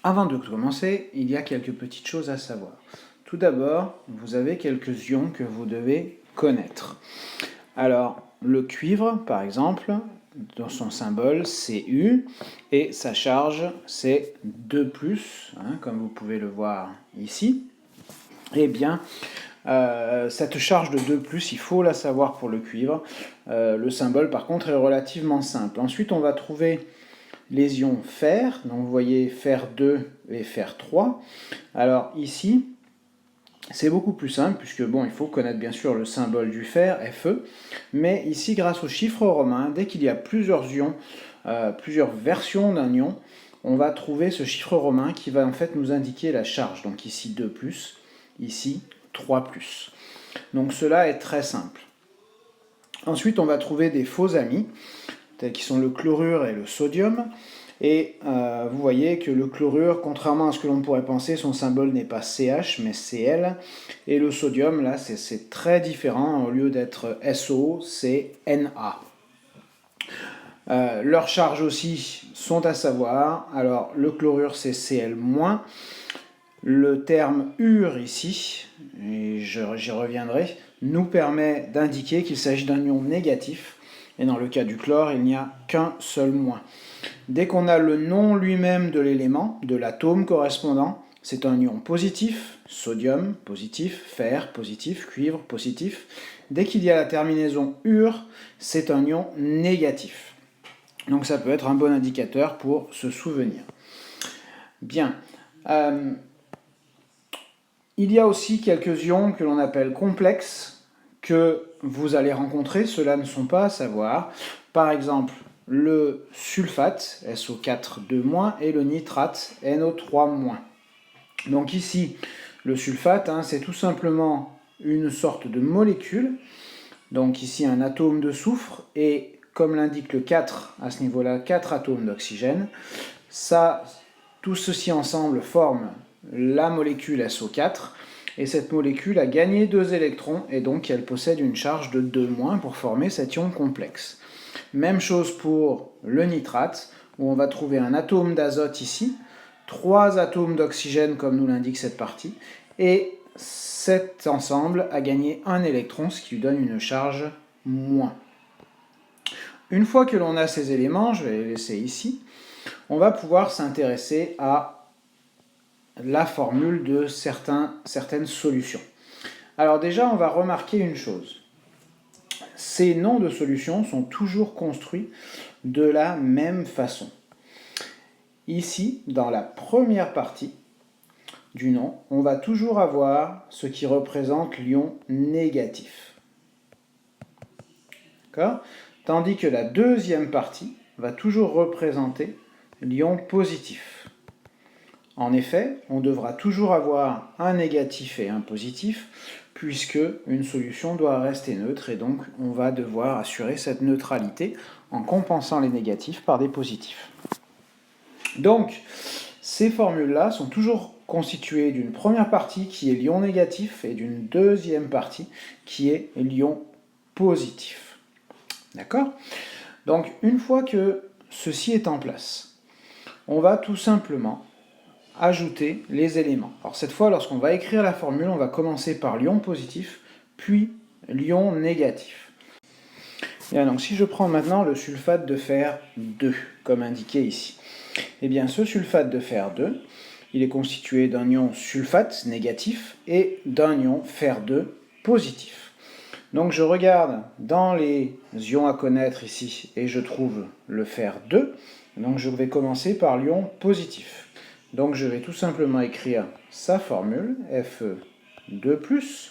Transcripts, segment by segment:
Avant de commencer, il y a quelques petites choses à savoir. Tout d'abord, vous avez quelques ions que vous devez connaître. Alors, le cuivre, par exemple, dans son symbole, c'est U, et sa charge, c'est 2+, comme vous pouvez le voir ici. Eh bien, cette charge de 2+, il faut la savoir pour le cuivre. Le symbole, par contre, est relativement simple. Ensuite, on va trouver les ions fer, donc vous voyez fer 2 et fer 3. Alors ici, c'est beaucoup plus simple, puisque bon, il faut connaître bien sûr le symbole du fer, Fe, mais ici, grâce au chiffre romain, dès qu'il y a plusieurs ions, plusieurs versions d'un ion, on va trouver ce chiffre romain qui va en fait nous indiquer la charge. Donc ici 2+, ici 3+. Donc cela est très simple. Ensuite, on va trouver des faux amis, tels qui sont le chlorure et le sodium. Et vous voyez que le chlorure, contrairement à ce que l'on pourrait penser, son symbole n'est pas CH, mais Cl. Et le sodium, là, c'est très différent. Au lieu d'être SO, c'est Na. Leurs charges aussi sont à savoir. Alors, le chlorure, c'est Cl-. Le terme ure ici, et j'y reviendrai, nous permet d'indiquer qu'il s'agit d'un ion négatif. Et dans le cas du chlore, il n'y a qu'un seul moins. Dès qu'on a le nom lui-même de l'élément, de l'atome correspondant, c'est un ion positif, sodium, positif, fer, positif, cuivre, positif. Dès qu'il y a la terminaison ure, c'est un ion négatif. Donc ça peut être un bon indicateur pour se souvenir. Bien. Il y a aussi quelques ions que l'on appelle complexes, que vous allez rencontrer, ceux-là ne sont pas à savoir. Par exemple, le sulfate, SO4 et le nitrate, NO3-. Donc ici, le sulfate, c'est tout simplement une sorte de molécule. Donc ici, un atome de soufre et, comme l'indique le 4, à ce niveau-là, 4 atomes d'oxygène. Tout ceci ensemble forme la molécule SO4. Et cette molécule a gagné 2 électrons et donc elle possède une charge de 2- pour former cet ion complexe. Même chose pour le nitrate, où on va trouver un atome d'azote ici, 3 atomes d'oxygène comme nous l'indique cette partie, et cet ensemble a gagné 1 électron, ce qui lui donne une charge moins. Une fois que l'on a ces éléments, je vais les laisser ici, on va pouvoir s'intéresser à la formule de certaines solutions. Alors déjà, on va remarquer une chose. Ces noms de solutions sont toujours construits de la même façon. Ici, dans la première partie du nom, on va toujours avoir ce qui représente l'ion négatif. D'accord ? Tandis que la deuxième partie va toujours représenter l'ion positif. En effet, on devra toujours avoir un négatif et un positif, puisque une solution doit rester neutre, et donc on va devoir assurer cette neutralité en compensant les négatifs par des positifs. Donc, ces formules-là sont toujours constituées d'une première partie qui est l'ion négatif et d'une deuxième partie qui est l'ion positif. D'accord ? Donc, une fois que ceci est en place, on va tout simplement ajouter les éléments. Alors cette fois, lorsqu'on va écrire la formule, on va commencer par l'ion positif, puis l'ion négatif. Bien, donc si je prends maintenant le sulfate de fer 2, comme indiqué ici, eh bien ce sulfate de fer 2, il est constitué d'un ion sulfate négatif et d'un ion fer 2 positif. Donc je regarde dans les ions à connaître ici et je trouve le fer 2, donc je vais commencer par l'ion positif. Donc je vais tout simplement écrire sa formule, Fe2+,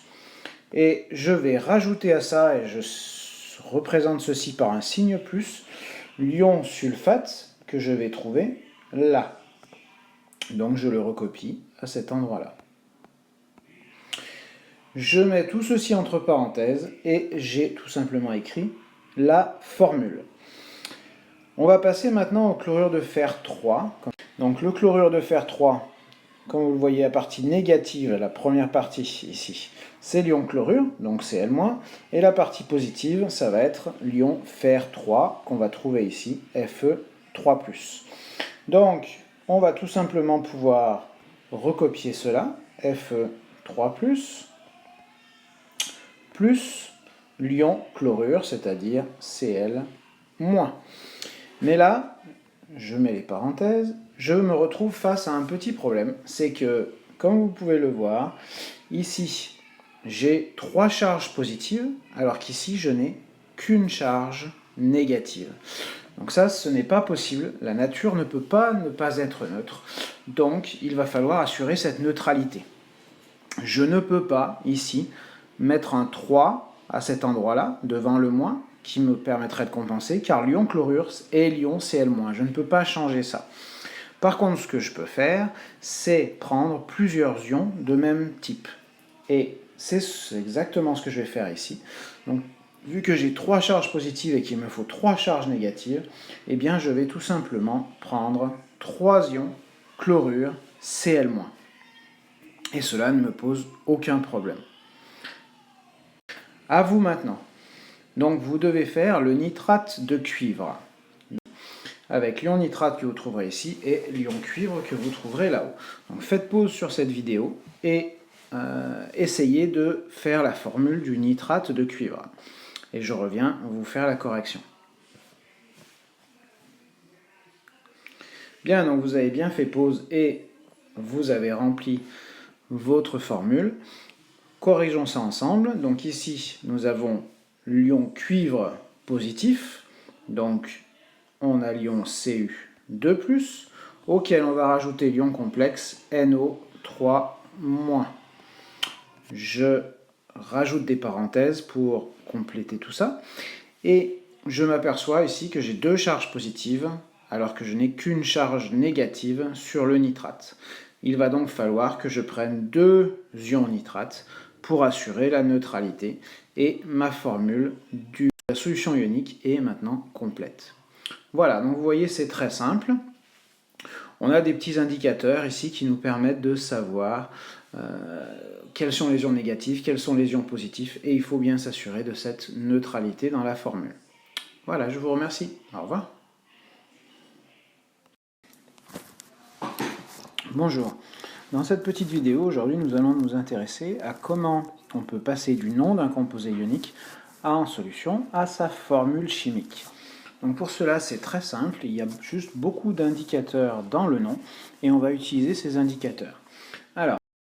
et je vais rajouter à ça, et je représente ceci par un signe plus, l'ion sulfate que je vais trouver là. Donc je le recopie à cet endroit-là. Je mets tout ceci entre parenthèses et j'ai tout simplement écrit la formule. On va passer maintenant au chlorure de fer 3. Donc le chlorure de fer 3, comme vous le voyez, la partie négative, la première partie ici, c'est l'ion chlorure, donc Cl-, et la partie positive, ça va être l'ion fer 3, qu'on va trouver ici, Fe3+. Donc, on va tout simplement pouvoir recopier cela, Fe3+, plus l'ion chlorure, c'est-à-dire Cl-. Mais là, je mets les parenthèses, je me retrouve face à un petit problème, c'est que, comme vous pouvez le voir, ici, j'ai 3 charges positives, alors qu'ici, je n'ai qu'une charge négative. Donc ça, ce n'est pas possible, la nature ne peut pas ne pas être neutre, donc il va falloir assurer cette neutralité. Je ne peux pas, ici, mettre un 3 à cet endroit-là, devant le moins, qui me permettrait de compenser, car l'ion chlorure est l'ion Cl-. Je ne peux pas changer ça. Par contre, ce que je peux faire, c'est prendre plusieurs ions de même type. Et c'est exactement ce que je vais faire ici. Donc, vu que j'ai 3 charges positives et qu'il me faut 3 charges négatives, eh bien, je vais tout simplement prendre 3 ions chlorure Cl-. Et cela ne me pose aucun problème. À vous maintenant. Donc vous devez faire le nitrate de cuivre, avec l'ion nitrate que vous trouverez ici et l'ion cuivre que vous trouverez là-haut. Donc faites pause sur cette vidéo et essayez de faire la formule du nitrate de cuivre. Et je reviens vous faire la correction. Bien, donc vous avez bien fait pause et vous avez rempli votre formule. Corrigeons ça ensemble. Donc ici, nous avons l'ion cuivre positif. Donc, on a l'ion Cu2+, auquel on va rajouter l'ion complexe NO3-. Je rajoute des parenthèses pour compléter tout ça. Et je m'aperçois ici que j'ai 2 charges positives, alors que je n'ai qu'une charge négative sur le nitrate. Il va donc falloir que je prenne 2 ions nitrate pour assurer la neutralité. Et ma formule de la solution ionique est maintenant complète. Voilà, donc vous voyez, c'est très simple. On a des petits indicateurs ici qui nous permettent de savoir quels sont les ions négatifs, quels sont les ions positifs, et il faut bien s'assurer de cette neutralité dans la formule. Voilà, je vous remercie. Au revoir. Bonjour. Dans cette petite vidéo, aujourd'hui, nous allons nous intéresser à comment on peut passer du nom d'un composé ionique en solution à sa formule chimique. Donc pour cela, c'est très simple, il y a juste beaucoup d'indicateurs dans le nom et on va utiliser ces indicateurs.